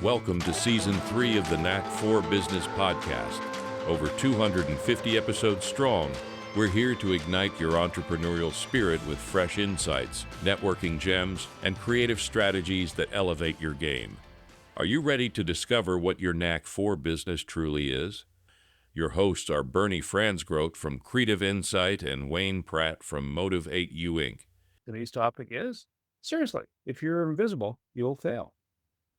Welcome to Season 3 of the Knack for Business podcast. Over 250 episodes strong, we're here to ignite your entrepreneurial spirit with fresh insights, networking gems, and creative strategies that elevate your game. Are you ready to discover what your Knack for Business truly is? Your hosts are Bernie Fransgrote from Creative Insight and Wayne Pratt from Motivate You Inc. Today's topic is, seriously, if you're invisible, you'll fail.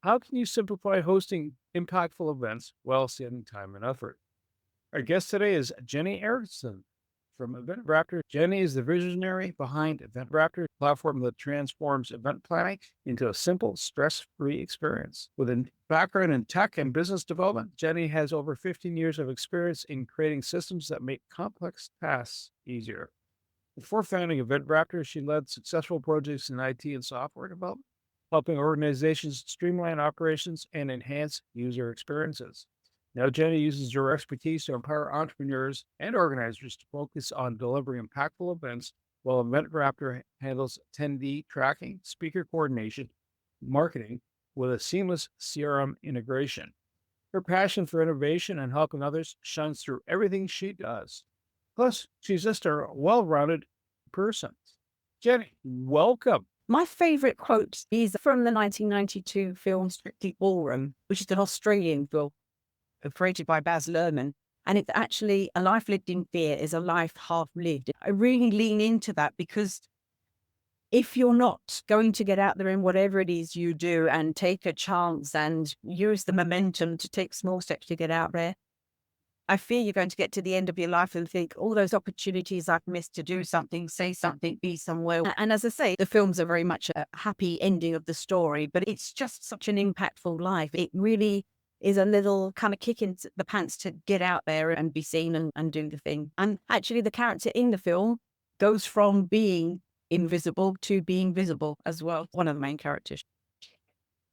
How can you simplify hosting impactful events while saving time and effort? Our guest today is Jennie Eriksen from EventRaptor. Jennie is the visionary behind EventRaptor, a platform that transforms event planning into a simple, stress-free experience. With a background in tech and business development, Jennie has over 15 years of experience in creating systems that make complex tasks easier. Before founding EventRaptor, she led successful projects in IT and software development, helping organizations streamline operations and enhance user experiences. Now, Jennie uses her expertise to empower entrepreneurs and organizers to focus on delivering impactful events, while EventRaptor handles attendee tracking, speaker coordination, marketing with a seamless CRM integration. Her passion for innovation and helping others shines through everything she does. Plus, she's just a well-rounded person. Jennie, welcome. My favorite quote is from the 1992 film Strictly Ballroom, which is an Australian film created by Baz Luhrmann. And it's actually a life lived in fear is a life half lived. I really lean into that because if you're not going to get out there in whatever it is you do and take a chance and use the momentum to take small steps to get out there, I fear you're going to get to the end of your life and think, all those opportunities I've missed to do something, say something, be somewhere. And as I say, the films are very much a happy ending of the story, but it's just such an impactful life. It really is a little kind of kick in the pants to get out there and be seen and do the thing. And actually the character in the film goes from being invisible to being visible as well. One of the main characters.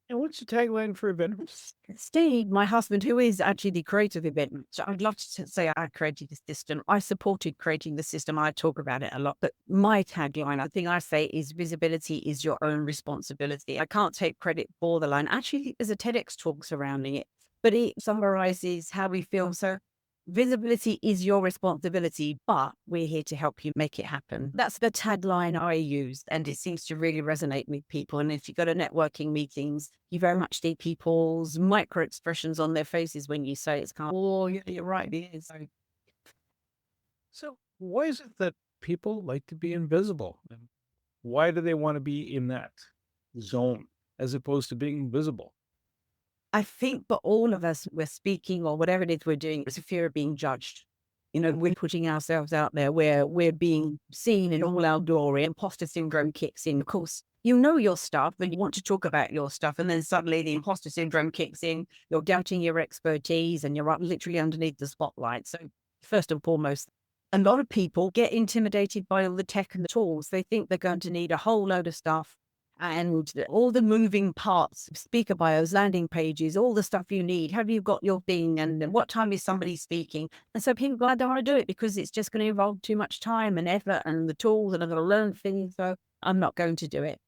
And what's the tagline for EventRaptor? Steve, my husband, who is actually the creator of EventRaptor, so I'd love to say I created the system. I supported creating the system. I talk about it a lot, but my tagline, the thing I say is visibility is your own responsibility. I can't take credit for the line. Actually, there's a TEDx talk surrounding it, but it summarizes how we feel. So visibility is your responsibility, but we're here to help you make it happen. That's the tagline I use, and it seems to really resonate with people. And if you go to networking meetings, you very much see people's micro expressions on their faces when you say it's kind of, oh, yeah, you're right, it is. So why is it that people like to be invisible? And why do they want to be in that zone as opposed to being visible? I think for all of us, we're speaking or whatever it is we're doing, it's a fear of being judged. You know, we're putting ourselves out there where we're being seen in all our glory. Imposter syndrome kicks in. Of course, you know your stuff and you want to talk about your stuff. And then suddenly the imposter syndrome kicks in. You're doubting your expertise and you're literally underneath the spotlight. So first and foremost, a lot of people get intimidated by all the tech and the tools. They think they're going to need a whole load of stuff. And all the moving parts, speaker bios, landing pages, all the stuff you need. Have you got your thing? And what time is somebody speaking? And so people go, I don't want to do it because it's just going to involve too much time and effort and the tools, and I'm going to learn things. So I'm not going to do it.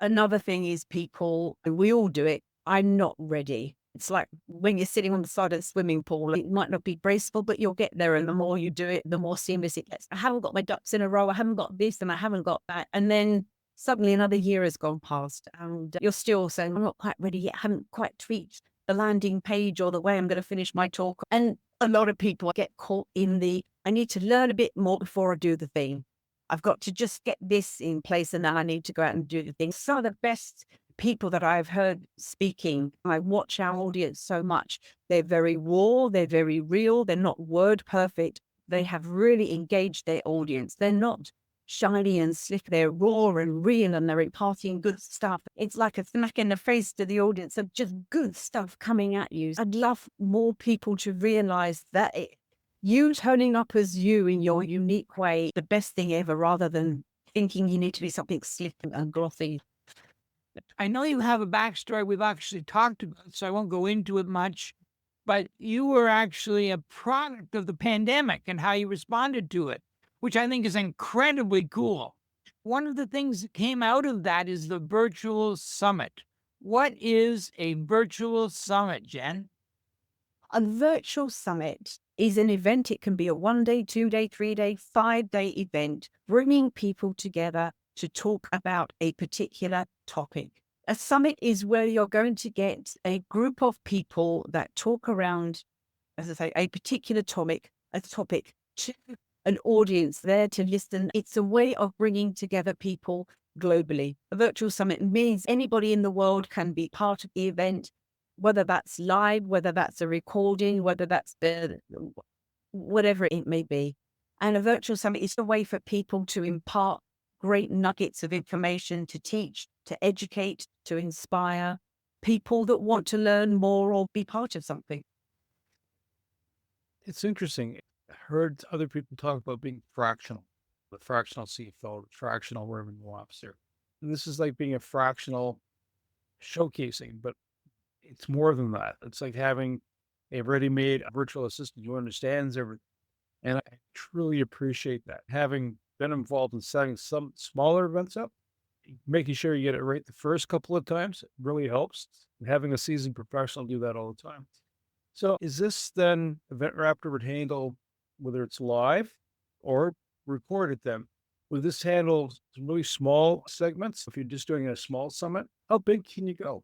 Another thing is people, and we all do it, I'm not ready. It's like when you're sitting on the side of the swimming pool, it might not be graceful, but you'll get there. And the more you do it, the more seamless it gets. I haven't got my ducks in a row. I haven't got this and I haven't got that. And then suddenly another year has gone past and you're still saying, I'm not quite ready yet. I haven't quite tweaked the landing page or the way I'm going to finish my talk. And a lot of people get caught in I need to learn a bit more before I do the thing. I've got to just get this in place and then I need to go out and do the thing. Some of the best people that I've heard speaking, I watch our audience so much. They're very raw, they're very real, they're not word perfect. They have really engaged their audience. They're not shiny and slick, they're raw and real and they're imparting good stuff. It's like a smack in the face to the audience of just good stuff coming at you. I'd love more people to realize that you turning up as you in your unique way, the best thing ever, rather than thinking you need to be something slick and glossy. I know you have a backstory we've actually talked about, so I won't go into it much, but you were actually a product of the pandemic and how you responded to it, which I think is incredibly cool. One of the things that came out of that is the virtual summit, What is a virtual summit, Jen? A virtual summit is an event. It can be a 1 day, 2 day, 3 day, 5 day event, bringing people together to talk about a particular topic. A summit is where you're going to get a group of people that talk around, as I say, a particular topic to an audience there to listen. It's a way of bringing together people globally. A virtual summit means anybody in the world can be part of the event, whether that's live, whether that's a recording, whether that's whatever it may be. And a virtual summit is a way for people to impart great nuggets of information, to teach, to educate, to inspire people that want to learn more or be part of something. It's interesting. I heard other people talk about being fractional, the fractional CFO, the fractional revenue officer. And this is like being a fractional showcasing, but it's more than that. It's like having a ready-made virtual assistant who understands everything. And I truly appreciate that. Having been involved in setting some smaller events up, making sure you get it right the first couple of times really helps. And having a seasoned professional do that all the time. So is this then EventRaptor would handle whether it's live or recorded then? Would this handle some really small segments? If you're just doing a small summit, how big can you go?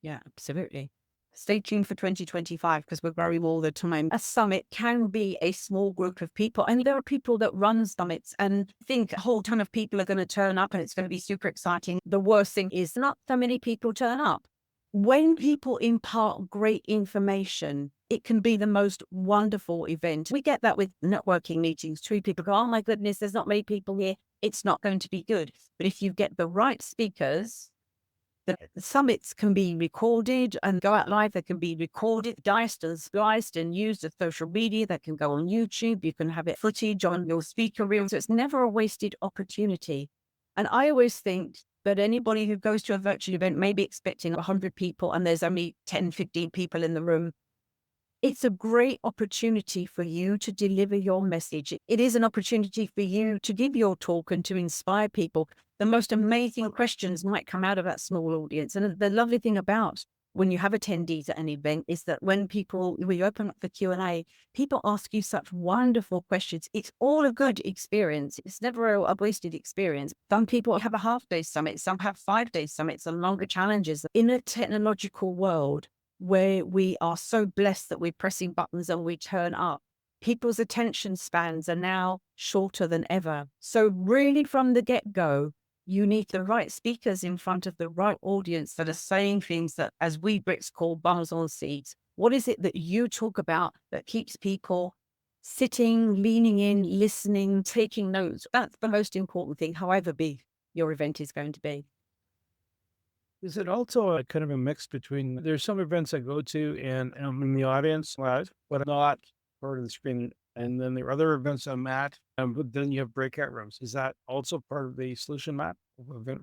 Yeah, absolutely. Stay tuned for 2025 because we're growing all the time. A summit can be a small group of people. And there are people that run summits and think a whole ton of people are going to turn up and it's going to be super exciting. The worst thing is not so many people turn up. When people impart great information, it can be the most wonderful event. We get that with networking meetings too. People go, oh my goodness, there's not many people here. It's not going to be good. But if you get the right speakers, the summits can be recorded and go out live. They can be recorded, diced and used as social media. That can go on YouTube. You can have it footage on your speaker reel. So it's never a wasted opportunity. And I always think that anybody who goes to a virtual event may be expecting 100 people and there's only 10, 15 people in the room. It's a great opportunity for you to deliver your message. It is an opportunity for you to give your talk and to inspire people. The most amazing questions might come out of that small audience. And the lovely thing about when you have attendees at an event is that when you open up the Q&A, people ask you such wonderful questions. It's all a good experience. It's never a wasted experience. Some people have a half-day summit. Some have 5-day summits and longer challenges. In a technological world where we are so blessed that we're pressing buttons and we turn up, people's attention spans are now shorter than ever. So really from the get-go, you need the right speakers in front of the right audience that are saying things that, as we Brits call, bums on seats. What is it that you talk about that keeps people sitting, leaning in, listening, taking notes? That's the most important thing, however big your event is going to be. Is it also a kind of a mix between, there's some events I go to and I'm in the audience live, but I'm not part of the screen. And then there are other events I'm at, but then you have breakout rooms. Is that also part of the solution map of event?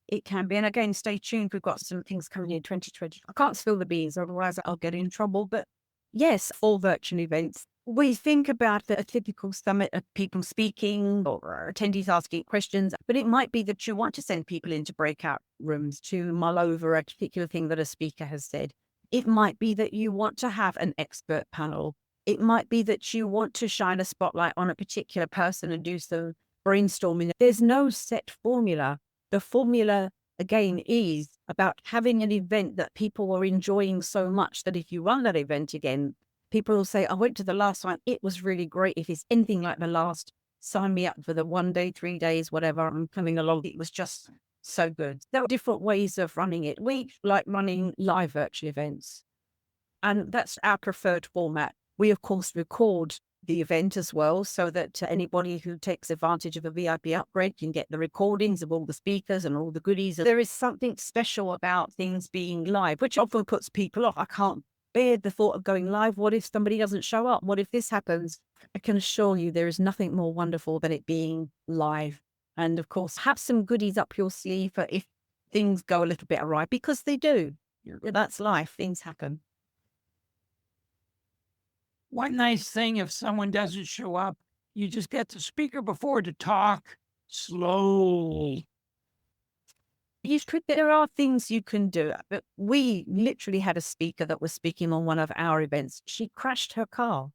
It can be. And again, stay tuned. We've got some things coming in 2020. I can't spill the beans, otherwise I'll get in trouble. But yes, all virtual events. We think about a typical summit of people speaking or attendees asking questions, but it might be that you want to send people into breakout rooms to mull over a particular thing that a speaker has said. It might be that you want to have an expert panel. It might be that you want to shine a spotlight on a particular person and do some brainstorming. There's no set formula. The formula, again, is about having an event that people are enjoying so much that if you run that event again, people will say, I went to the last one. It was really great. If it's anything like the last, sign me up for the 1 day, 3 days, whatever. I'm coming along. It was just so good. There are different ways of running it. We like running live virtual events, and that's our preferred format. We, of course, record the event as well so that anybody who takes advantage of a VIP upgrade can get the recordings of all the speakers and all the goodies. There is something special about things being live, which often puts people off. I can't bear the thought of going live. What if somebody doesn't show up? What if this happens? I can assure you there is nothing more wonderful than it being live. And of course, have some goodies up your sleeve for if things go a little bit awry, because they do. That's life. Things happen. One nice thing, if someone doesn't show up, you just get the speaker before to talk slowly. There are things you can do. But we literally had a speaker that was speaking on one of our events. She crashed her car.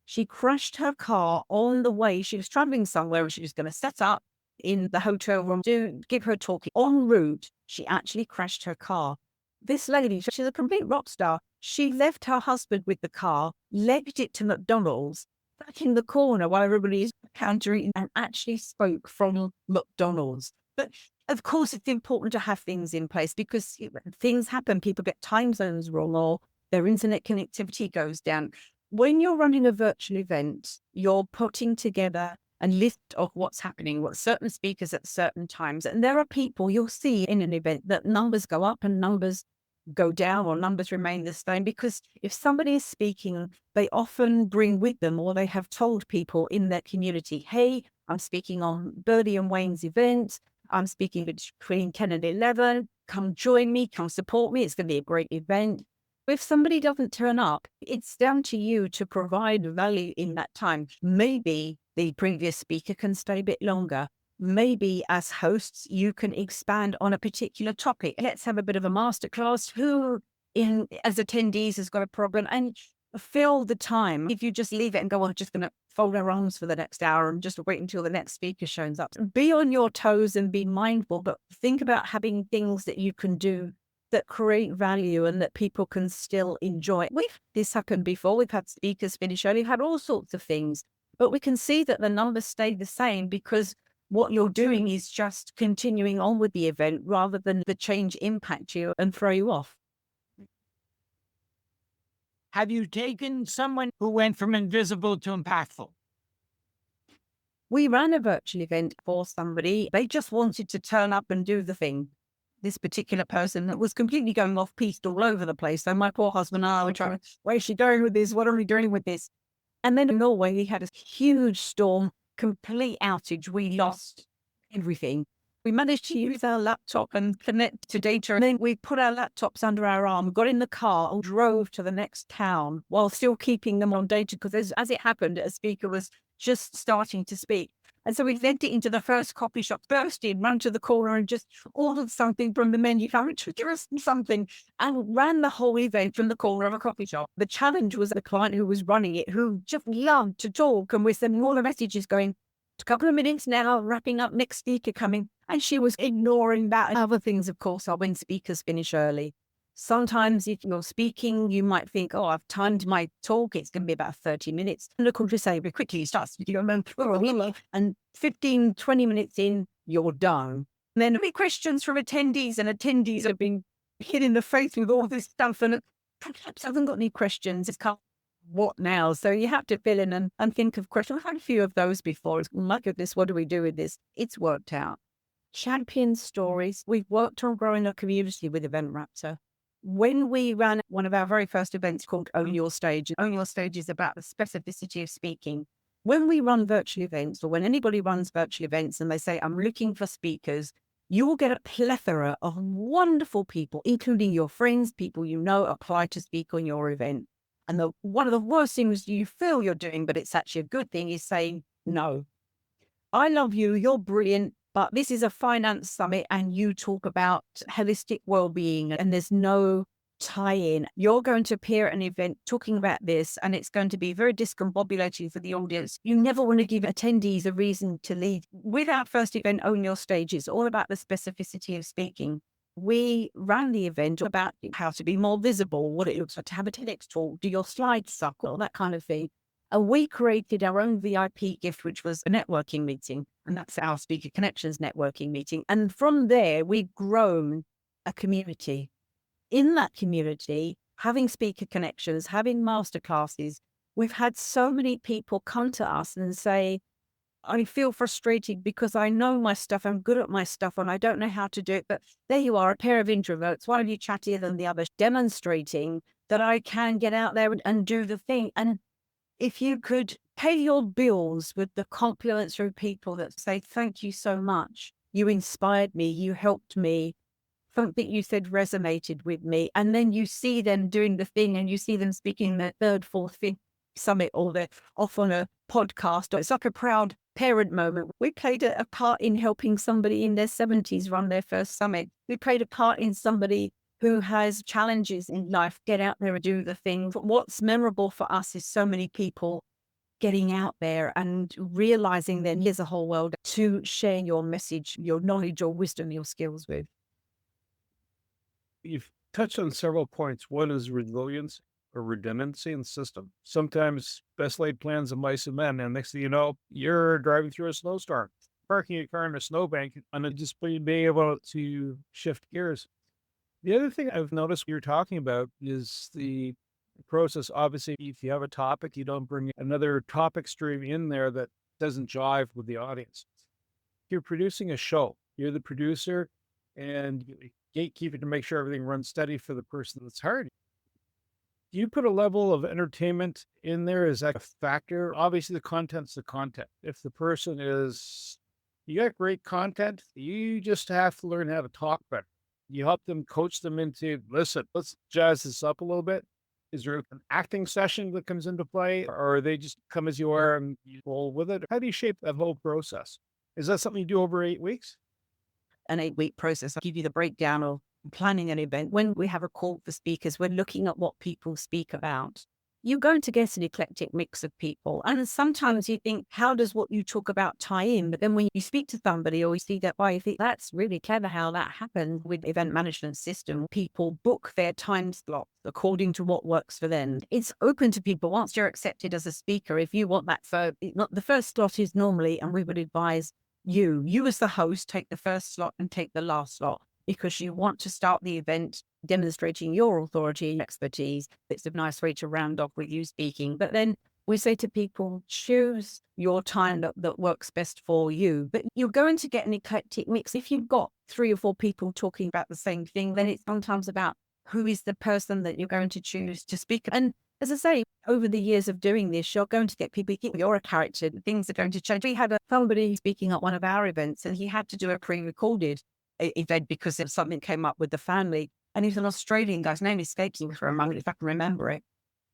She crashed her car on the way. She was traveling somewhere and she was going to set up in the hotel room to give her talk. En route, she actually crashed her car. This lady, she's a complete rock star. She left her husband with the car, legged it to McDonald's, back in the corner while everybody's countering, and actually spoke from McDonald's. But of course, it's important to have things in place because things happen. People get time zones wrong or their internet connectivity goes down. When you're running a virtual event, you're putting together a list of what's happening, what certain speakers at certain times. And there are people you'll see in an event that numbers go up and numbers go down or numbers remain the same, because if somebody is speaking, they often bring with them, or they have told people in their community, hey, I'm speaking on Birdie and Wayne's event. I'm speaking between 10 and 11. Come join me, come support me. It's going to be a great event. If somebody doesn't turn up, it's down to you to provide value in that time. Maybe the previous speaker can stay a bit longer. Maybe as hosts, you can expand on a particular topic. Let's have a bit of a masterclass. Who as attendees has got a problem? And fill the time. If you just leave it and go, I'm just going to fold our arms for the next hour and just wait until the next speaker shows up. Be on your toes and be mindful, but think about having things that you can do that create value and that people can still enjoy. This happened before. We've had speakers finish early, we've had all sorts of things, but we can see that the numbers stay the same because what you're doing is just continuing on with the event rather than the change impact you and throw you off. Have you taken someone who went from invisible to impactful? We ran a virtual event for somebody. They just wanted to turn up and do the thing. This particular person that was completely going off-piste all over the place. So my poor husband and I were trying, where's she going with this? What are we doing with this? And then in Norway, we had a huge storm, complete outage. We lost everything. We managed to use our laptop and connect to data. And then we put our laptops under our arm, got in the car and drove to the next town while still keeping them on data. Because as it happened, a speaker was just starting to speak. And so we led it into the first coffee shop, burst in, ran to the corner and just ordered something from the menu, something, and ran the whole event from the corner of a coffee shop. The challenge was the client who was running it, who just loved to talk, and we're sending all the messages going, a couple of minutes now, wrapping up, next speaker coming. And she was ignoring that. And other things, of course, are when speakers finish early. Sometimes if you're speaking, you might think, oh, I've timed my talk. It's going to be about 30 minutes. And look, to say very quickly, you start speaking and 15, 20 minutes in, you're done. And then there'll be questions from attendees, and attendees have been hit in the face with all this stuff. And perhaps I haven't got any questions. It's kind of, what now? So you have to fill in and think of questions. I've had a few of those before. My goodness, what do we do with this? It's worked out. Champion stories. We've worked on growing a community with EventRaptor. When we ran one of our very first events called Own Your Stage is about the specificity of speaking. When we run virtual events, or when anybody runs virtual events and they say, I'm looking for speakers, you will get a plethora of wonderful people, including your friends, people you know, apply to speak on your event. And one of the worst things you feel you're doing, but it's actually a good thing, is saying, no, I love you, you're brilliant, but this is a finance summit and you talk about holistic well-being and there's no tie-in. You're going to appear at an event talking about this and it's going to be very discombobulating for the audience. You never want to give attendees a reason to leave. With our first event, Own Your Stage, it's all about the specificity of speaking. We ran the event about how to be more visible, what it looks like to have a TEDx talk, do your slides suck, all that kind of thing. And we created our own VIP gift, which was a networking meeting. And that's our Speaker Connections networking meeting. And from there, we've grown a community. In that community, having Speaker Connections, having masterclasses, we've had so many people come to us and say, I feel frustrated because I know my stuff, I'm good at my stuff, and I don't know how to do it. But there you are, a pair of introverts, one of you chattier than the other, demonstrating that I can get out there and do the thing. And if you could pay your bills with the compliments from people that say, thank you so much. You inspired me. You helped me. Something you said resonated with me. And then you see them doing the thing and you see them speaking their third, fourth, fifth summit, or they're off on a podcast. It's like a proud parent moment. We played a part in helping somebody in their 70s run their first summit. We played a part in somebody who has challenges in life, get out there and do the thing. But what's memorable for us is so many people getting out there and realizing that there's a whole world to share your message, your knowledge, your wisdom, your skills with. You've touched on several points. One is resilience or redundancy in the system. Sometimes best laid plans of mice and men, and next thing you know, you're driving through a snowstorm, parking your car in a snowbank, and just being able to shift gears. The other thing I've noticed you're talking about is the process. Obviously, if you have a topic, you don't bring another topic stream in there that doesn't jive with the audience. You're producing a show. You're the producer and gatekeeper to make sure everything runs steady for the person that's hired. Do you put a level of entertainment in there? Is that a factor? Obviously, the content's the content. If the person is, you got great content, you just have to learn how to talk better. You help them, coach them into, listen, let's jazz this up a little bit. Is there an acting session that comes into play, or they just come as you are and you roll with it? How do you shape that whole process? Is that something you do over 8 weeks? An 8-week process. I'll give you the breakdown of planning an event. When we have a call for speakers, we're looking at what people speak about. You're going to get an eclectic mix of people. And sometimes you think, how does what you talk about tie in? But then when you speak to somebody or you see that, you think that's really clever how that happened with event management system. People book their time slot according to what works for them. It's open to people. Once you're accepted as a speaker, if you want that the first slot is normally, and we would advise you as the host, take the first slot and take the last slot, because you want to start the event demonstrating your authority and expertise. It's a nice way to round off with you speaking. But then we say to people, choose your time that works best for you. But you're going to get an eclectic mix. If you've got 3 or 4 people talking about the same thing, then it's sometimes about who is the person that you're going to choose to speak. And as I say, over the years of doing this, you're going to get people, you're a character, things are going to change. We had somebody speaking at one of our events, and he had to do a pre-recorded event because something came up with the family. And he's an Australian guy. His name escapes me for a moment, if I can remember it.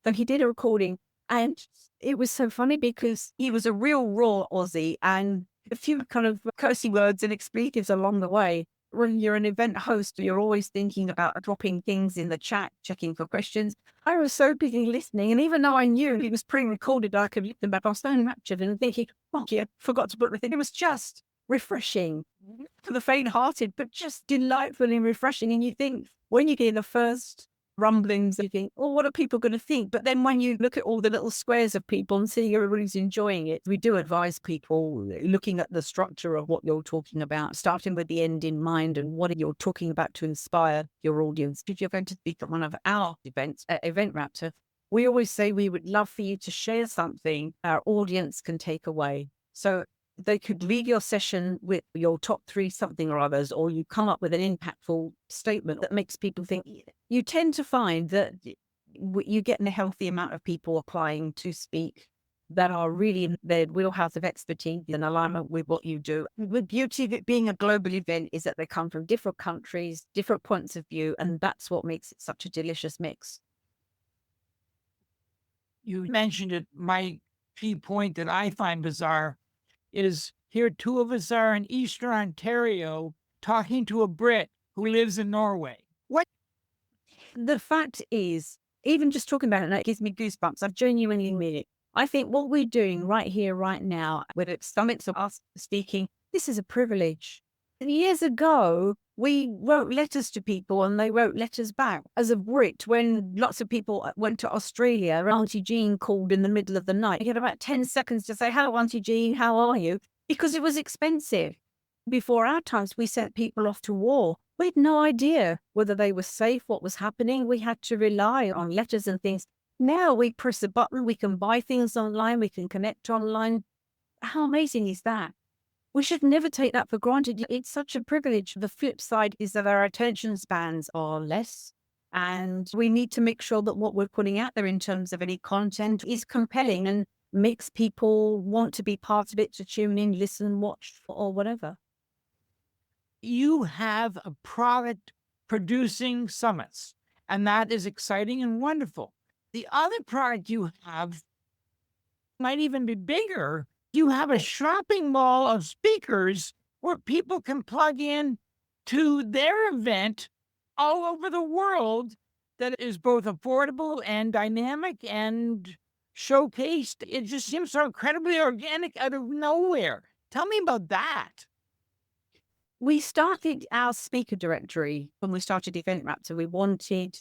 So he did a recording, and it was so funny because he was a real raw Aussie, and a few kind of cursey words and expletives along the way. When you're an event host, you're always thinking about dropping things in the chat, checking for questions. I was so busy listening, and even though I knew he was pre-recorded, I could listen back. I was so enraptured and thinking, oh, yeah, forgot to put the thing. It was just refreshing for the faint-hearted, but just delightfully refreshing. And you think, when you hear the first rumblings, you think, oh, what are people going to think? But then when you look at all the little squares of people and see everybody's enjoying it, we do advise people looking at the structure of what you're talking about, starting with the end in mind and what you're talking about to inspire your audience. If you're going to speak at one of our events at EventRaptor, we always say we would love for you to share something our audience can take away. So they could leave your session with your top 3 something or others, or you come up with an impactful statement that makes people think. You tend to find that you get a healthy amount of people applying to speak that are really in their wheelhouse of expertise in alignment with what you do. The beauty of it being a global event is that they come from different countries, different points of view, and that's what makes it such a delicious mix. You mentioned it. My key point that I find bizarre is here 2 of us are in Eastern Ontario talking to a Brit who lives in Norway. What? The fact is, even just talking about it, it gives me goosebumps. I genuinely mean it. I think what we're doing right here, right now, whether it's summits or us speaking, this is a privilege. Years ago, we wrote letters to people and they wrote letters back. As a Brit, when lots of people went to Australia, Auntie Jean called in the middle of the night. You had about 10 seconds to say, hello, Auntie Jean, how are you? Because it was expensive. Before our times, we sent people off to war. We had no idea whether they were safe, what was happening. We had to rely on letters and things. Now we press a button, we can buy things online, we can connect online. How amazing is that? We should never take that for granted. It's such a privilege. The flip side is that our attention spans are less, and we need to make sure that what we're putting out there in terms of any content is compelling and makes people want to be part of it, to tune in, listen, watch, or whatever. You have a product producing summits, and that is exciting and wonderful. The other product you have might even be bigger, you have a shopping mall of speakers where people can plug in to their event all over the world that is both affordable and dynamic and showcased. It just seems so incredibly organic out of nowhere. Tell me about that. We started our speaker directory when we started EventRaptor. We wanted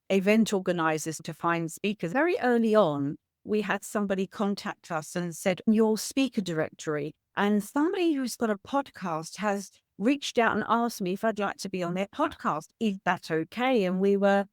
event organizers to find speakers. Very early on, we had somebody contact us and said, your speaker directory. And somebody who's got a podcast has reached out and asked me if I'd like to be on their podcast. Is that okay? And we were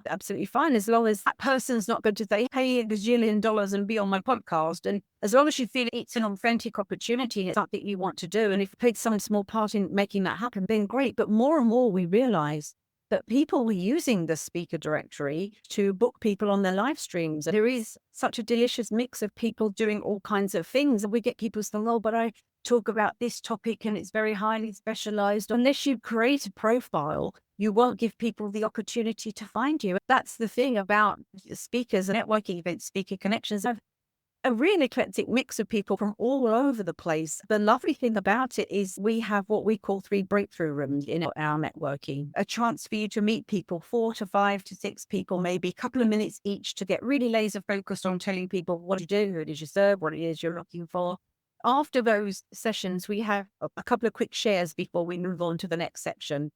absolutely fine, as long as that person's not going to say, pay a gazillion dollars and be on my podcast. And as long as you feel it's an authentic opportunity, it's something you want to do. And if you played some small part in making that happen, then great. But more and more we realize that people were using the speaker directory to book people on their live streams. There is such a delicious mix of people doing all kinds of things. And we get people saying, oh, but I talk about this topic and it's very highly specialized. Unless you create a profile, you won't give people the opportunity to find you. That's the thing about speakers and networking events, speaker connections. Have a really eclectic mix of people from all over the place. The lovely thing about it is we have what we call 3 breakthrough rooms in our networking. A chance for you to meet people, 4 to 5 to 6 people, maybe a couple of minutes each to get really laser focused on telling people what you do, who it is you serve, what it is you're looking for. After those sessions, we have a couple of quick shares before we move on to the next section.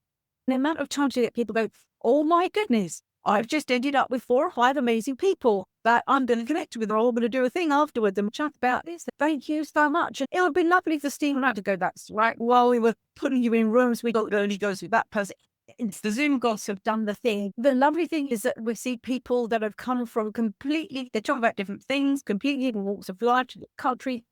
The amount of time to get people go, oh my goodness, I've just ended up with 4 or 5 amazing people that I'm going to connect with, or I'm going to do a thing afterwards and chat about this. Thank you so much. And it would be lovely for Steve and I to go, that's right. While we were putting you in rooms, we got only goes with that person. It's the Zoom gods have done the thing. The lovely thing is that we see people that have come from completely, they talk about different things, completely different walks of life, country,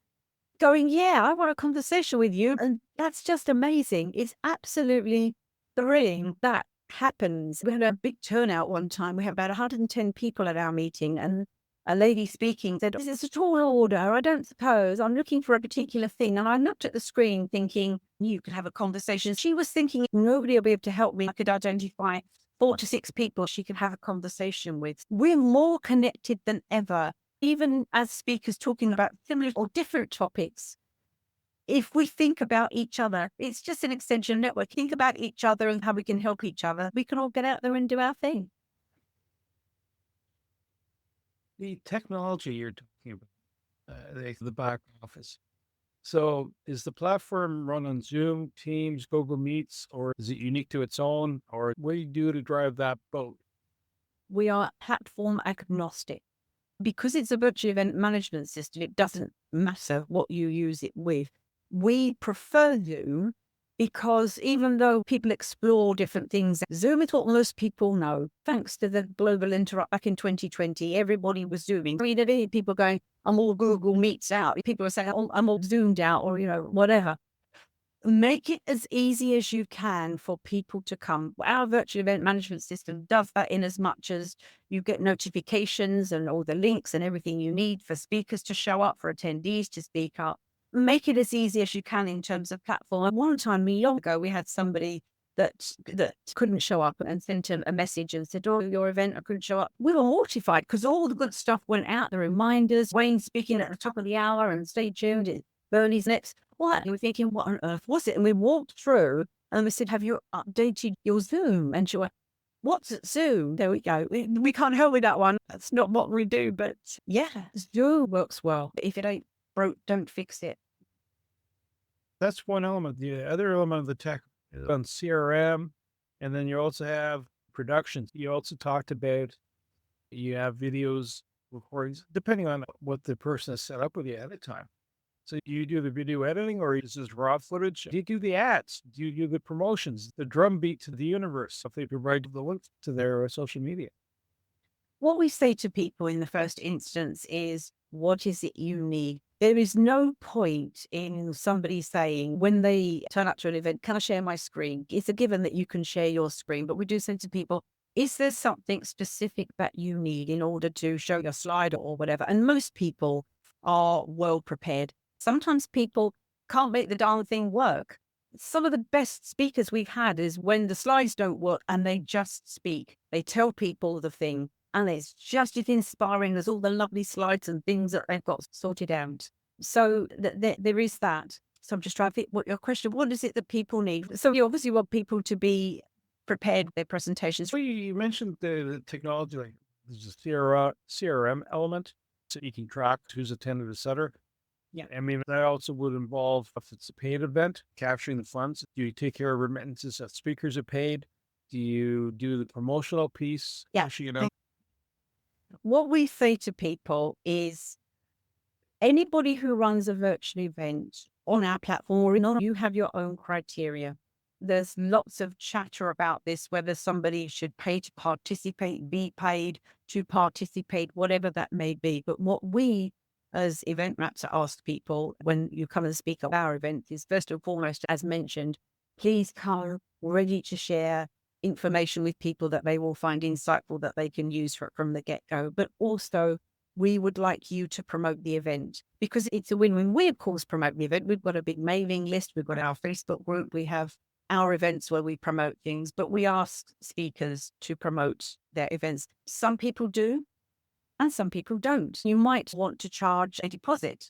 going, yeah, I want a conversation with you. And that's just amazing. It's absolutely thrilling that happens. We had a big turnout one time. We had about 110 people at our meeting, and a lady speaking said, is this a tall order? I don't suppose. I'm looking for a particular thing. And I looked at the screen thinking, you could have a conversation. She was thinking, nobody will be able to help me. I could identify 4 to 6 people she could have a conversation with. We're more connected than ever, even as speakers talking about similar or different topics. If we think about each other, it's just an extension network. Think about each other and how we can help each other. We can all get out there and do our thing. The technology you're talking about, the back office. So is the platform run on Zoom, Teams, Google Meets, or is it unique to its own? Or what do you do to drive that boat? We are platform agnostic. Because it's a virtual event management system, it doesn't matter what you use it with. We prefer Zoom because even though people explore different things, Zoom is what most people know. Thanks to the global interrupt back in 2020, everybody was Zooming. I mean, people going, I'm all Google Meets out. People are saying, oh, I'm all Zoomed out, or, whatever. Make it as easy as you can for people to come. Our virtual event management system does that in as much as you get notifications and all the links and everything you need for speakers to show up, for attendees to speak up. Make it as easy as you can in terms of platform. And one time long ago, we had somebody that couldn't show up and sent a message and said, oh, your event, I couldn't show up. We were mortified because all the good stuff went out, the reminders, Wayne speaking at the top of the hour and stay tuned, Bernie's next. What? And we're thinking, what on earth was it? And we walked through and we said, have you updated your Zoom? And she went, what's Zoom? There we go. We can't help with that one. That's not what we do. But yeah, Zoom works well. If it ain't broke, don't fix it. That's one element. The other element of the tech is on CRM. And then you also have productions. You also talked about, you have videos, recordings, depending on what the person has set up with you at the time. So do you do the video editing, or is this raw footage? Do you do the ads? Do you do the promotions, the drumbeat to the universe, if they provide the link to their social media? What we say to people in the first instance is, what is it you need? There is no point in somebody saying when they turn up to an event, can I share my screen? It's a given that you can share your screen, but we do say to people, is there something specific that you need in order to show your slide or whatever? And most people are well prepared. Sometimes people can't make the darn thing work. Some of the best speakers we've had is when the slides don't work and they just speak. They tell people the thing and it's just as inspiring as all the lovely slides and things that they've got sorted out. So there is that. So I'm just trying to think what your question, what is it that people need? So you obviously want people to be prepared with their presentations. So you mentioned the technology, like there's a CRM element, so you can track who's attended, et cetera. Yeah. I mean, that also would involve, if it's a paid event, capturing the funds. Do you take care of remittances that speakers are paid? Do you do the promotional piece? Yeah. You know, What we say to people is anybody who runs a virtual event on our platform or not, you have your own criteria. There's lots of chatter about this, whether somebody should pay to participate, be paid to participate, whatever that may be. But what we as EventRaptor ask people when you come and speak at our event is, first and foremost, as mentioned, please come ready to share information with people that they will find insightful, that they can use from the get-go. But also, we would like you to promote the event because it's a win-win. We, of course, promote the event. We've got a big mailing list. We've got our Facebook group. We have our events where we promote things, but we ask speakers to promote their events. Some people do and some people don't. You might want to charge a deposit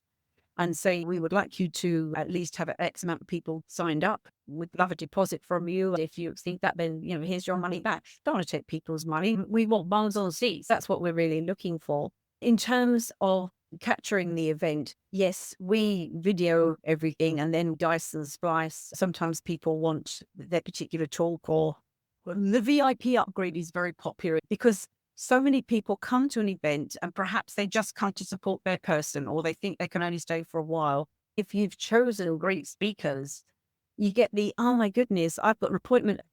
and say, we would like you to at least have X amount of people signed up. We'd love a deposit from you. If you exceed that, then, here's your money back. Don't want to take people's money. We want bums on seats. That's what we're really looking for. In terms of capturing the event, yes, we video everything and then dice and splice. Sometimes people want their particular talk, or the VIP upgrade is very popular because so many people come to an event and perhaps they just come to support their person, or they think they can only stay for a while. If you've chosen great speakers, you get the, oh my goodness, I've got an appointment at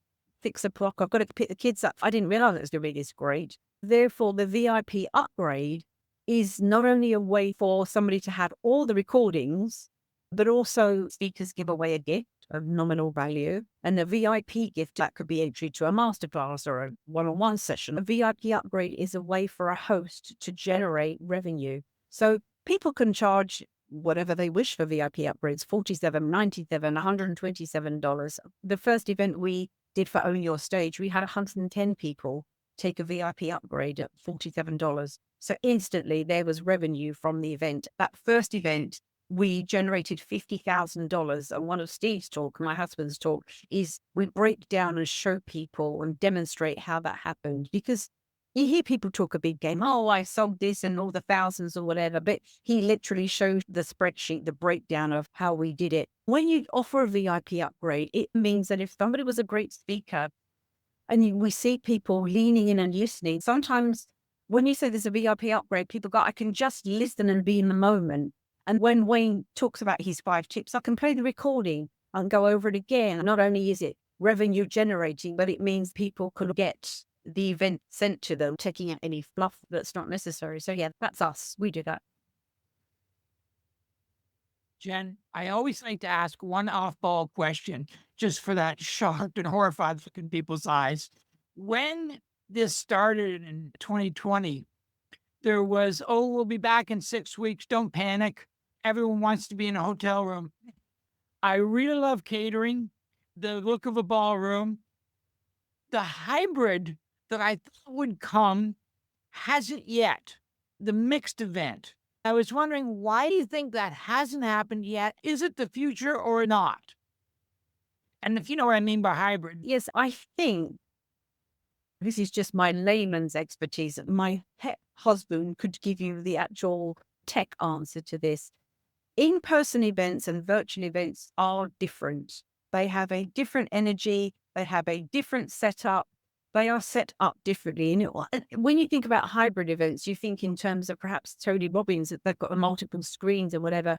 6 o'clock. I've got to pick the kids up. I didn't realize it was going to be this great. Therefore, the VIP upgrade is not only a way for somebody to have all the recordings, but also speakers give away a gift of nominal value. And the VIP gift, that could be entry to a masterclass or a one-on-one session. A VIP upgrade is a way for a host to generate revenue. So people can charge whatever they wish for VIP upgrades, $47, $97, $127. The first event we did for Own Your Stage, we had 110 people take a VIP upgrade at $47. So instantly there was revenue from the event. That first event, we generated $50,000. And one of Steve's talk, my husband's talk, is we break down and show people and demonstrate how that happened. Because you hear people talk a big game, oh, I sold this and all the thousands or whatever, but he literally shows the spreadsheet, the breakdown of how we did it. When you offer a VIP upgrade, it means that if somebody was a great speaker, and we see people leaning in and listening. Sometimes when you say there's a VIP upgrade, people go, I can just listen and be in the moment. And when Wayne talks about his 5 tips, I can play the recording and go over it again. Not only is it revenue generating, but it means people can get the event sent to them, taking out any fluff that's not necessary. So yeah, that's us. We do that. Jen, I always like to ask one off-ball question just for that shocked and horrified look in people's eyes. When this started in 2020, there was, oh, we'll be back in 6 weeks. Don't panic. Everyone wants to be in a hotel room. I really love catering, the look of a ballroom. The hybrid that I thought would come hasn't yet. The mixed event. I was wondering, why do you think that hasn't happened yet? Is it the future or not? And if you know what I mean by hybrid. Yes, I think this is just my layman's expertise. My husband could give you the actual tech answer to this. In-person events and virtual events are different. They have a different energy. They have a different setup. They are set up differently. And when you think about hybrid events, you think in terms of perhaps Tony Robbins, that they've got multiple screens and whatever.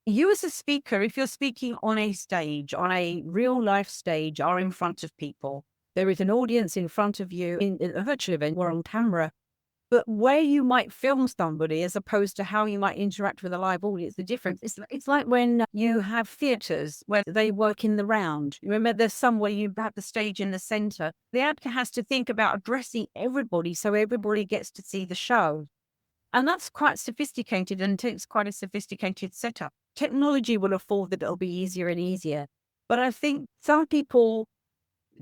You as a speaker, if you're speaking on a stage, on a real life stage, are in front of people, there is an audience in front of you. In a virtual event, we're on camera. But where you might film somebody as opposed to how you might interact with a live audience, the difference. It's like when you have theatres where they work in the round. You remember there's some where you have the stage in the centre. The actor has to think about addressing everybody so everybody gets to see the show. And that's quite sophisticated and takes quite a sophisticated setup. Technology will afford that it'll be easier and easier. But I think some people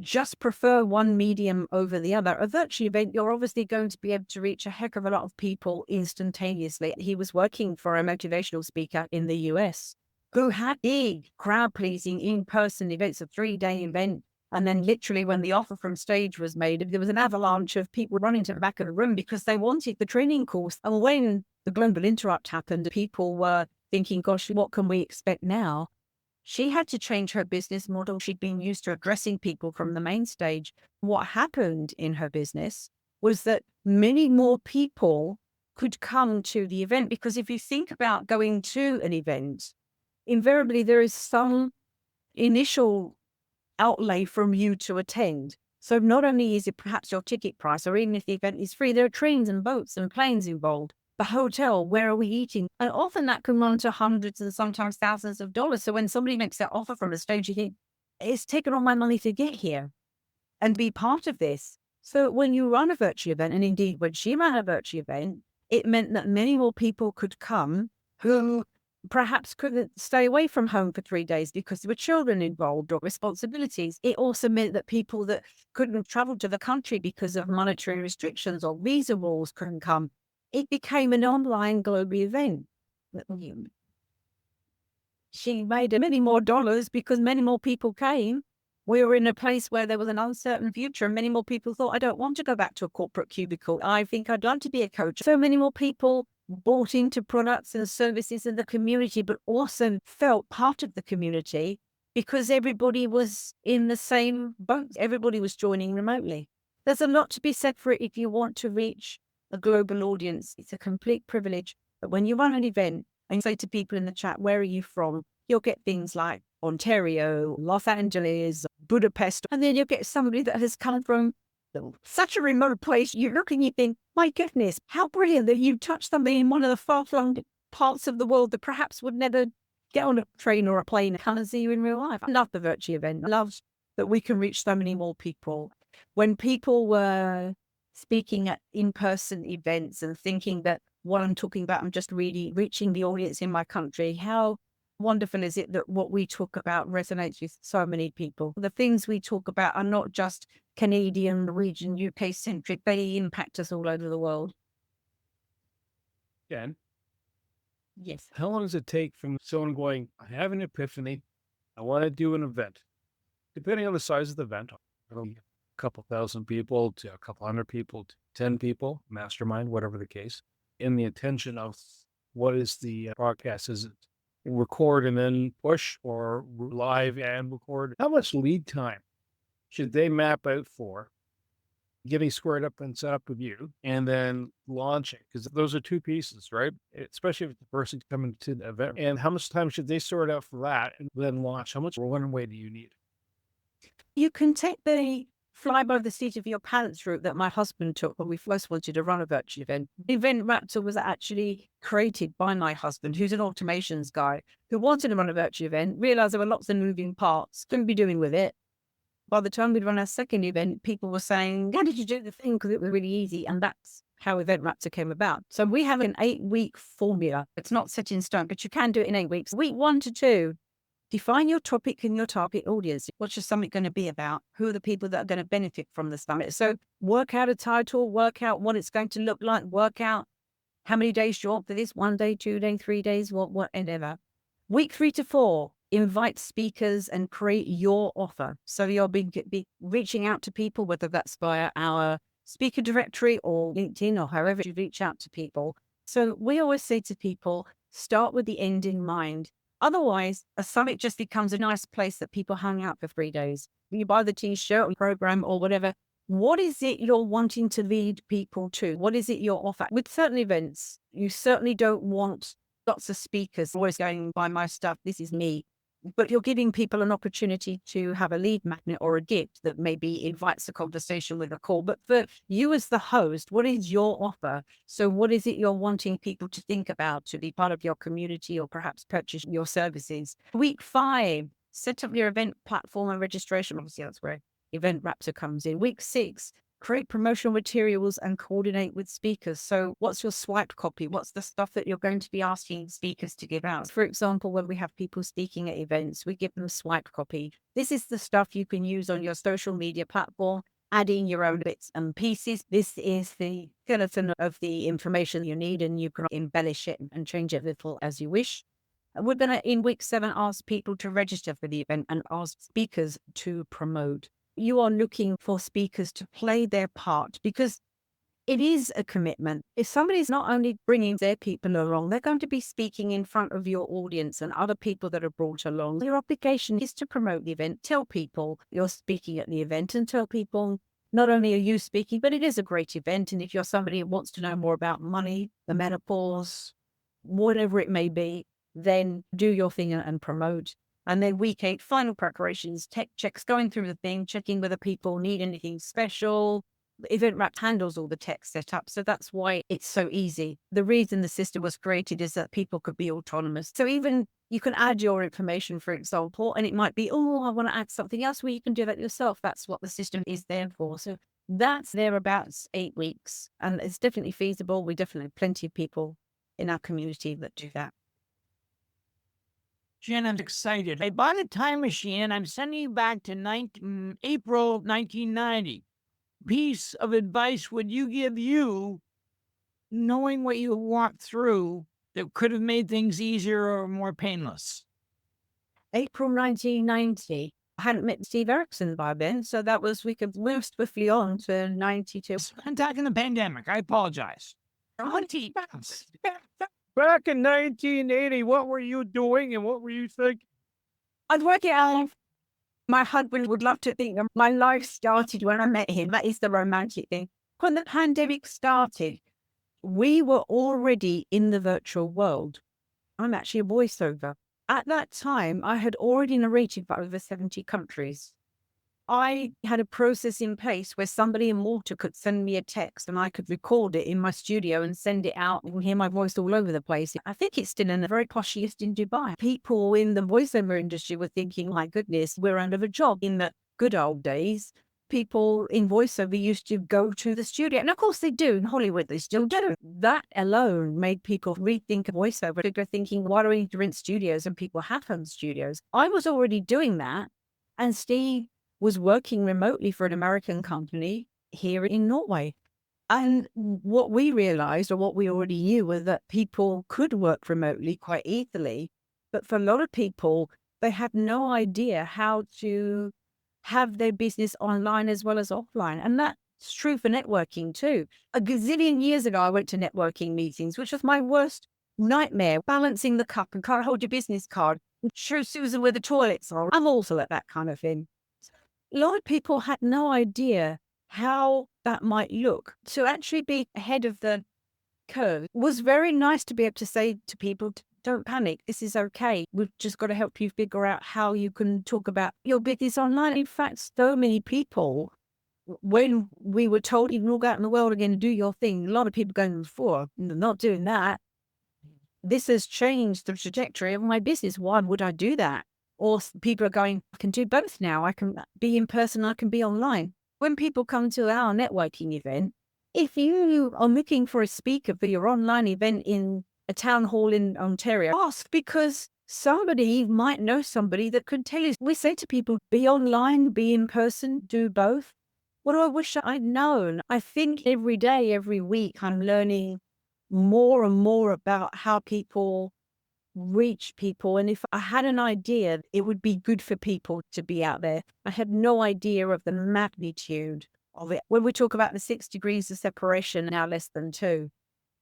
just prefer one medium over the other. A virtual event, you're obviously going to be able to reach a heck of a lot of people instantaneously. He was working for a motivational speaker in the US who had big crowd-pleasing in-person events, a 3-day event. And then literally when the offer from stage was made, there was an avalanche of people running to the back of the room because they wanted the training course. And when the global interrupt happened, people were thinking, gosh, what can we expect now? She had to change her business model. She'd been used to addressing people from the main stage. What happened in her business was that many more people could come to the event, because if you think about going to an event, invariably there is some initial outlay from you to attend. So not only is it perhaps your ticket price, or even if the event is free, there are trains and boats and planes involved. The hotel, where are we eating? And often that can run to hundreds and sometimes thousands of dollars. So when somebody makes that offer from the stage, you think, it's taken all my money to get here and be part of this. So when you run a virtual event, and indeed when she ran a virtual event, it meant that many more people could come who perhaps couldn't stay away from home for 3 days because there were children involved or responsibilities. It also meant that people that couldn't travel to the country because of monetary restrictions or visa rules couldn't come. It became an online global event. She made many more dollars because many more people came. We were in a place where there was an uncertain future, and many more people thought, I don't want to go back to a corporate cubicle. I think I'd like to be a coach. So many more people bought into products and services in the community, but also felt part of the community because everybody was in the same boat. Everybody was joining remotely. There's a lot to be said for it if you want to reach a global audience. It's a complete privilege. But when you run an event and say to people in the chat, where are you from? You'll get things like Ontario, Los Angeles, Budapest. And then you'll get somebody that has come from such a remote place. You look and you think, my goodness, how brilliant that you touched somebody in one of the far-flung parts of the world that perhaps would never get on a train or a plane and come and see you in real life. I love the virtual event. I love that we can reach so many more people. When people were speaking at in-person events and thinking that what I'm talking about, I'm just really reaching the audience in my country, how wonderful is it that what we talk about resonates with so many people? The things we talk about are not just Canadian, Norwegian, UK-centric. They impact us all over the world. Jen, Yes. how long does it take from someone going, I have an epiphany, I want to do an event? Depending on the size of the event, a couple thousand people to a couple hundred people to 10 people, mastermind, whatever the case, in the intention of what is the broadcast? Is it record and then push, or live and record? How much lead time should they map out for getting squared up and set up with you and then launching? Because those are two pieces, right? Especially if the person coming to the event. And how much time should they sort out for that and then launch? How much runway do you need? You can take the fly by the seat of your pants route that my husband took when we first wanted to run a virtual event. EventRaptor was actually created by my husband, who's an automations guy, who wanted to run a virtual event, realized there were lots of moving parts, couldn't be doing with it. By the time we'd run our second event, people were saying, how did you do the thing? Because it was really easy. And that's how EventRaptor came about. So we have an 8-week formula. It's not set in stone, but you can do it in 8 weeks. Week 1 to 2, define your topic and your target audience. What's your summit going to be about? Who are the people that are going to benefit from the summit? So work out a title, work out what it's going to look like, work out how many days you want for this, 1 day, 2 days, 3 days, whatever. Week 3 to 4, invite speakers and create your offer. So you'll be reaching out to people, whether that's via our speaker directory or LinkedIn or however you reach out to people. So we always say to people, start with the end in mind. Otherwise, a summit just becomes a nice place that people hang out for 3 days. You buy the t-shirt or program or whatever. What is it you're wanting to lead people to? What is it your offer? With certain events, you certainly don't want lots of speakers always going, buy my stuff, this is me. But you're giving people an opportunity to have a lead magnet or a gift that maybe invites a conversation with a call. But for you as the host, what is your offer? So what is it you're wanting people to think about, to be part of your community or perhaps purchase your services? Week 5, set up your event platform and registration. Obviously, that's where EventRaptor comes in. Week 6, create promotional materials and coordinate with speakers. So what's your swipe copy? What's the stuff that you're going to be asking speakers to give out? For example, when we have people speaking at events, we give them a swipe copy. This is the stuff you can use on your social media platform, adding your own bits and pieces. This is the skeleton of the information you need, and you can embellish it and change it a little as you wish. We're going to, in week 7, ask people to register for the event and ask speakers to promote. You are looking for speakers to play their part because it is a commitment. If somebody's not only bringing their people along, they're going to be speaking in front of your audience and other people that are brought along. Your obligation is to promote the event, tell people you're speaking at the event, and tell people not only are you speaking, but it is a great event. And if you're somebody who wants to know more about money, the menopause, whatever it may be, then do your thing and promote. And then week 8, final preparations, tech checks, going through the thing, checking whether people need anything special. EventRaptor handles all the tech setup, so that's why it's so easy. The reason the system was created is that people could be autonomous. So even you can add your information, for example, and it might be, oh, I want to add something else. Well, you can do that yourself. That's what the system is there for. So that's thereabouts 8 weeks, and it's definitely feasible. We definitely have plenty of people in our community that do that. Jen, I'm excited. I bought a time machine and I'm sending you back to April 1990. Piece of advice would you give you, knowing what you walked through, that could have made things easier or more painless? April 1990. I hadn't met Steve Eriksen by then, so that was, we could move swiftly on to 92. I'm talking the pandemic. I apologize. Back in 1980, what were you doing and what were you thinking? I was working out. My husband would love to think that my life started when I met him. That is the romantic thing. When the pandemic started, we were already in the virtual world. I'm actually a voiceover. At that time, I had already narrated for over 70 countries. I had a process in place where somebody in Malta could send me a text and I could record it in my studio and send it out and hear my voice all over the place. I think it's still in a very posh list in Dubai. People in the voiceover industry were thinking, my goodness, we're out of a job. In the good old days, people in voiceover used to go to the studio. And of course they do. In Hollywood, they still do. That alone made people rethink voiceover. They're thinking, why do we need to rent studios? And people have home studios. I was already doing that. And Steve was working remotely for an American company here in Norway. And what we realized, or what we already knew, was that people could work remotely quite easily. But for a lot of people, they had no idea how to have their business online as well as offline. And that's true for networking too. A gazillion years ago, I went to networking meetings, which was my worst nightmare, balancing the cup and can't hold your business card, show Susan where the toilets are. I'm also at that kind of thing. A lot of people had no idea how that might look. To actually be ahead of the curve was very nice to be able to say to people, don't panic, this is okay. We've just got to help you figure out how you can talk about your business online. In fact, so many people, when we were told you can all go out in the world again and do your thing, a lot of people going before, not doing that. This has changed the trajectory of my business. Why would I do that? Or people are going, I can do both now. I can be in person, I can be online. When people come to our networking event, if you are looking for a speaker for your online event in a town hall in Ontario, ask, because somebody might know somebody that could tell you. We say to people, be online, be in person, do both. What do I wish I'd known? I think every day, every week, I'm learning more and more about how people reach people. And if I had an idea, it would be good for people to be out there. I had no idea of the magnitude of it. When we talk about the 6 degrees of separation, now less than 2.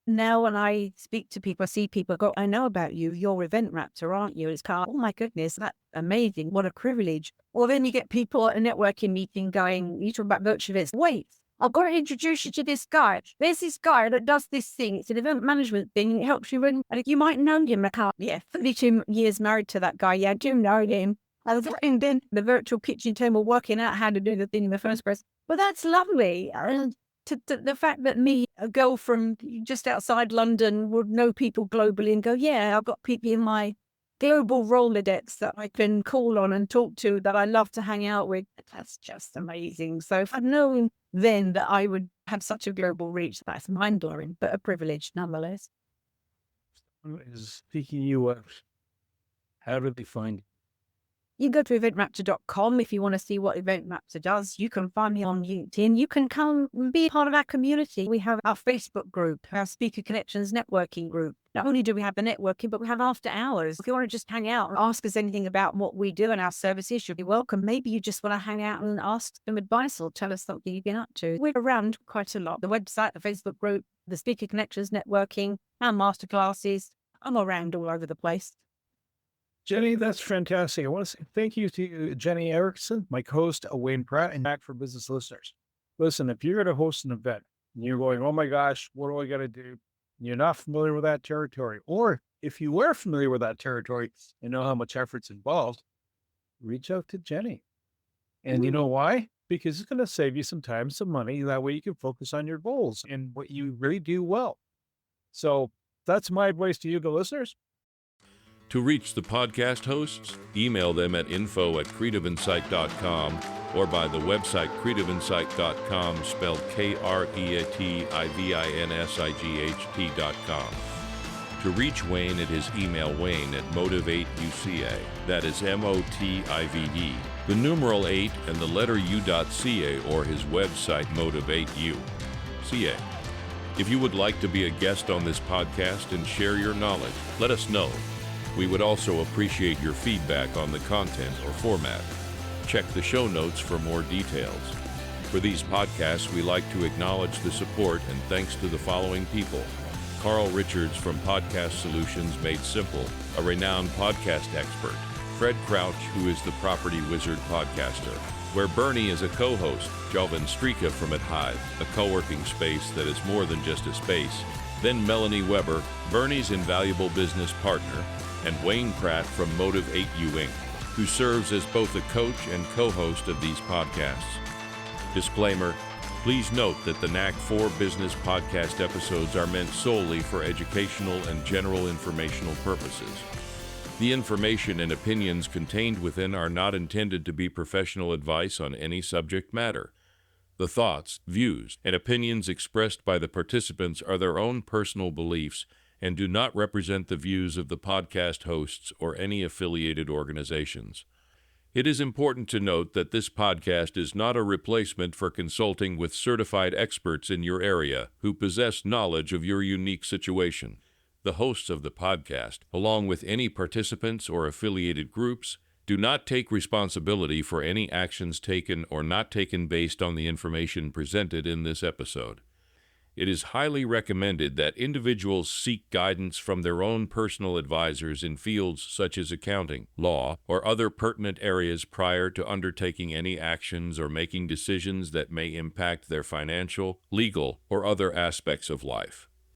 Now when I speak to people, I see people go, I know about you, you're EventRaptor, aren't you? It's kind of, oh my goodness, that's amazing. What a privilege. Or then you get people at a networking meeting going, you talk about virtual events. Wait, I've got to introduce you to this guy. There's this guy that does this thing. It's an event management thing. It helps you run. And you might know him. Yeah, 32 years married to that guy. Yeah, I do know him. And then the virtual kitchen table working out how to do the thing in the first place. But that's lovely. And the fact that me, a girl from just outside London, would know people globally and go, yeah, I've got people in my global Rolodex that I can call on and talk to, that I love to hang out with. That's just amazing. So if I'd known then that I would have such a global reach, that's mind-blowing, but a privilege nonetheless. Is seeking you out. How do they find you? You go to EventRaptor.com if you want to see what EventRaptor does. You can find me on LinkedIn. You can come and be part of our community. We have our Facebook group, our Speaker Connections networking group. Not only do we have the networking, but we have after hours. If you want to just hang out and ask us anything about what we do and our services, you'll be welcome. Maybe you just want to hang out and ask some advice or tell us something you've been up to. We're around quite a lot. The website, the Facebook group, the Speaker Connections networking, our masterclasses. I'm around all over the place. Jennie, that's fantastic. I want to say thank you to Jennie Eriksen, my co-host, Wayne Pratt, and Knack for business listeners. Listen, if you're going to host an event and you're going, oh my gosh, what do I got to do? You're not familiar with that territory. Or if you were familiar with that territory and know how much effort's involved, reach out to Jennie. And you know why? Because it's going to save you some time, some money. That way you can focus on your goals and what you really do well. So that's my advice to you, the listeners. To reach the podcast hosts, email them at info@creativeinsight.com or by the website creativeinsight.com, spelled KREATIVINSIGHT.com. To reach Wayne at his email, Wayne@motivate.uca. That is MOTIVE, the numeral 8 and the letter U.ca, or his website, Motivate.U.ca. If you would like to be a guest on this podcast and share your knowledge, let us know. We would also appreciate your feedback on the content or format. Check the show notes for more details. For these podcasts, we like to acknowledge the support and thanks to the following people: Carl Richards from Podcast Solutions Made Simple, a renowned podcast expert; Fred Crouch, who is the Property Wizard podcaster, where Bernie is a co-host; Jovan Strika from @Hive, a co-working space that is more than just a space; then Melanie Weber, Bernie's invaluable business partner; and Wayne Pratt from Motivate You Inc., who serves as both a coach and co-host of these podcasts. Disclaimer: please note that the Knack 4 Business podcast episodes are meant solely for educational and general informational purposes. The information and opinions contained within are not intended to be professional advice on any subject matter. The thoughts, views, and opinions expressed by the participants are their own personal beliefs and do not represent the views of the podcast hosts or any affiliated organizations. It is important to note that this podcast is not a replacement for consulting with certified experts in your area who possess knowledge of your unique situation. The hosts of the podcast, along with any participants or affiliated groups, do not take responsibility for any actions taken or not taken based on the information presented in this episode. It is highly recommended that individuals seek guidance from their own personal advisors in fields such as accounting, law, or other pertinent areas prior to undertaking any actions or making decisions that may impact their financial, legal, or other aspects of life.